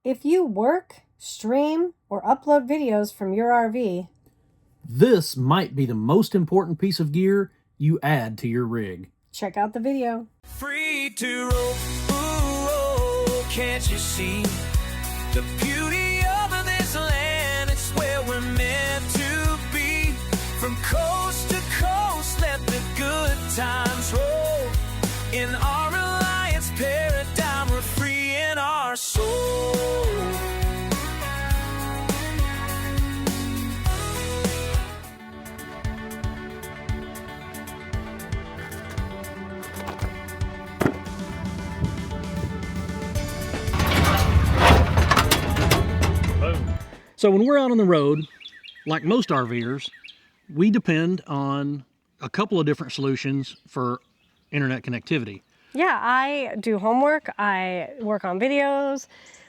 If you work, stream, or upload videos from your RV, this might be the most important piece of gear you add to your rig. check out the video. Free to roll, ooh, oh, can't you see the beauty of this land? It's where we're meant to be. From coast to coast, let the good times roll. In our Alliance paradigm, we're free in our soul. So when we're out on the road, like most RVers, we depend on a couple of different solutions for internet connectivity. Yeah, I do homework, I work on videos,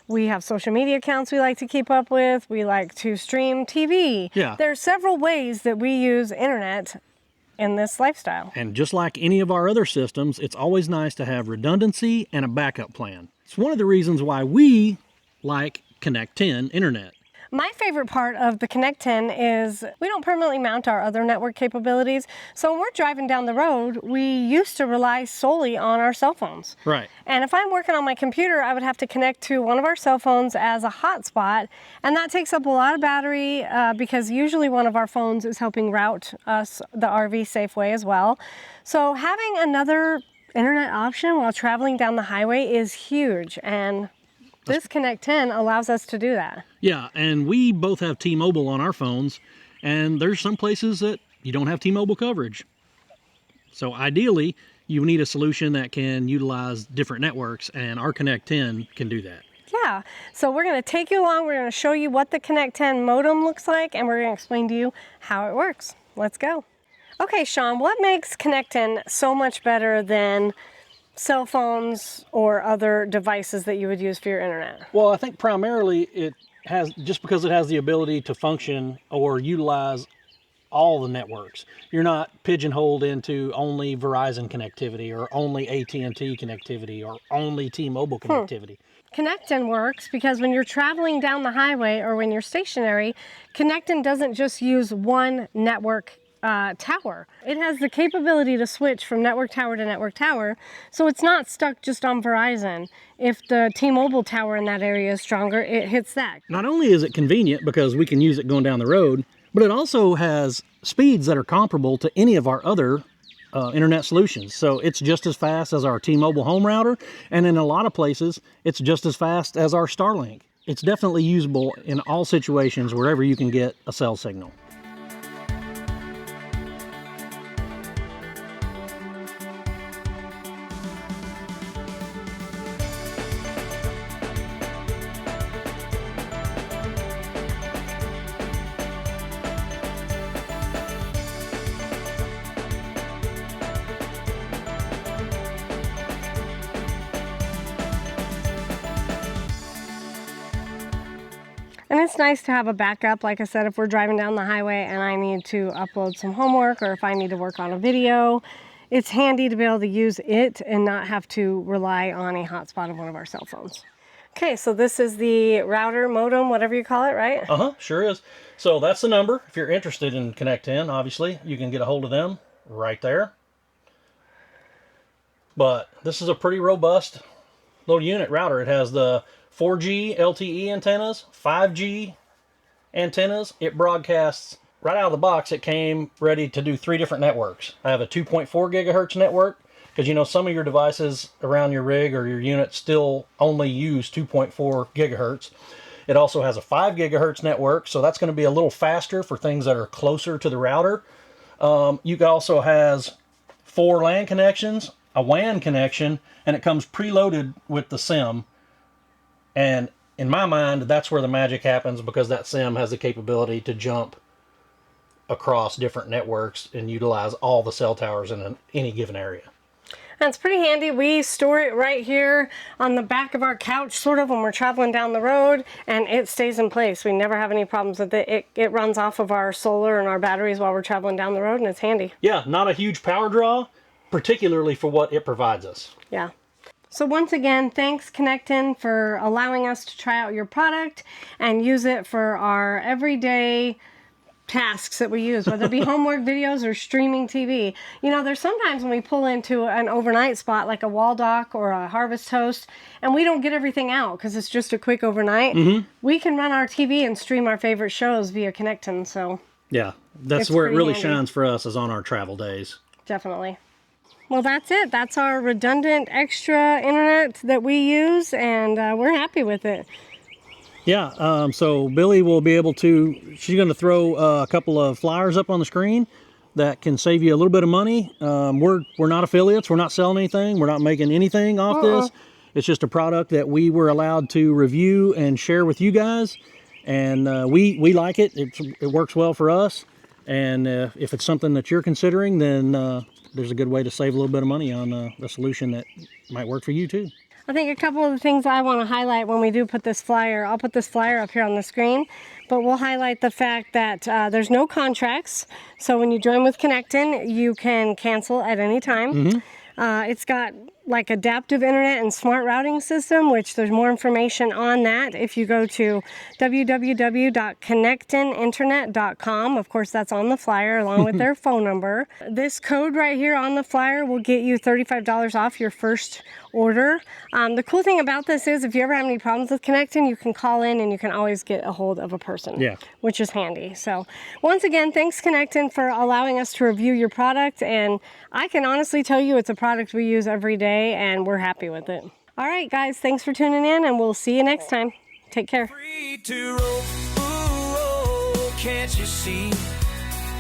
we have social media accounts we like to keep up with, we like to stream TV. Yeah. There are several ways that we use internet in this lifestyle. And just like any of our other systems, it's always nice to have redundancy and a backup plan. It's one of the reasons why we like Connect 10 internet. My favorite part of the Connect 10 is we don't permanently mount our other network capabilities. So when we're driving down the road, we used to rely solely on our cell phones. Right. And if I'm working on my computer, I would have to connect to one of our cell phones as a hotspot. And that takes up a lot of battery because usually one of our phones is helping route us the RV safe way as well. So having another internet option while traveling down the highway is huge. And this Connect 10 allows us to do that. Yeah, and we both have T-Mobile on our phones, and there's some places that you don't have T-Mobile coverage. So ideally, you need a solution that can utilize different networks, and our Connect 10 can do that. Yeah, so we're going to take you along. We're going to show you what the Connect 10 modem looks like, and we're going to explain to you how it works. Let's go. Okay, Sean, what makes Connect 10 so much better than cell phones or other devices that you would use for your internet? Well, I think primarily it has, just because it has the ability to function or utilize all the networks. You're not pigeonholed into only Verizon connectivity or only AT&T connectivity or only T-Mobile connectivity. Connect 10 works because when you're traveling down the highway or when you're stationary, Connect 10 doesn't just use one network tower. It has the capability to switch from network tower to network tower, so it's not stuck just on Verizon. If the T-Mobile tower in that area is stronger, it hits that. Not only is it convenient because we can use it going down the road, but it also has speeds that are comparable to any of our other internet solutions. So it's just as fast as our T-Mobile home router, and in a lot of places, it's just as fast as our Starlink. It's definitely usable in all situations wherever you can get a cell signal. And it's nice to have a backup, like I said, if we're driving down the highway and I need to upload some homework or if I need to work on a video, it's handy to be able to use it and not have to rely on a hotspot of one of our cell phones. Okay, so this is the router, modem, whatever you call it, right? Sure is. So that's the number. If you're interested in Connect 10, obviously, you can get a hold of them right there. But this is a pretty robust little unit router. It has the 4G LTE antennas, 5G antennas. It broadcasts right out of the box. It came ready to do 3 different networks. I have a 2.4 gigahertz network because you know some of your devices around your rig or your unit still only use 2.4 gigahertz. It also has a 5 gigahertz network, so that's going to be a little faster for things that are closer to the router. You also has 4 LAN connections, a WAN connection, and it comes preloaded with the SIM. And in my mind, that's where the magic happens because that SIM has the capability to jump across different networks and utilize all the cell towers in any given area. That's pretty handy. We store it right here on the back of our couch, sort of, when we're traveling down the road, and it stays in place. We never have any problems with it. It runs off of our solar and our batteries while we're traveling down the road, and it's handy. Yeah, not a huge power draw, particularly for what it provides us. Yeah. So once again, thanks Connectin for allowing us to try out your product and use it for our everyday tasks that we use, whether it be homework videos or streaming TV. You know, there's sometimes when we pull into an overnight spot like a wall dock or a harvest host and we don't get everything out because it's just a quick overnight. We can run our TV and stream our favorite shows via Connectin. So yeah, that's where it really shines for us, is on our travel days. Definitely. Well, that's it. That's our redundant extra internet that we use, and we're happy with it. Yeah, so Billy will be able to, she's going to throw a couple of flyers up on the screen that can save you a little bit of money. We're not affiliates. We're not selling anything. We're not making anything off this. It's just a product that we were allowed to review and share with you guys. And we like it. It works well for us. And if it's something that you're considering, then there's a good way to save a little bit of money on a solution that might work for you too. I think a couple of the things I want to highlight when we do put this flyer, I'll put this flyer up here on the screen, but we'll highlight the fact that there's no contracts. So when you join with Connectin, you can cancel at any time. It's got like adaptive internet and smart routing system, which there's more information on that if you go to www.connectininternet.com. Of course, that's on the flyer along with their phone number. This code right here on the flyer will get you $35 off your first order. The cool thing about this is if you ever have any problems with Connectin, you can call in and you can always get a hold of a person, which is handy. So once again, thanks Connectin for allowing us to review your product, and I can honestly tell you it's a product we use every day and we're happy with it. All right, guys, thanks for tuning in, and we'll see you next time. Take care. Free to roll, ooh, oh, can't you see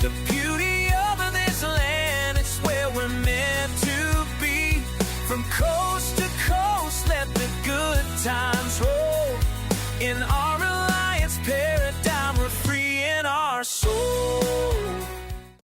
the beauty of this land? It's where we're meant to be. From coast to coast, let the good times roll in our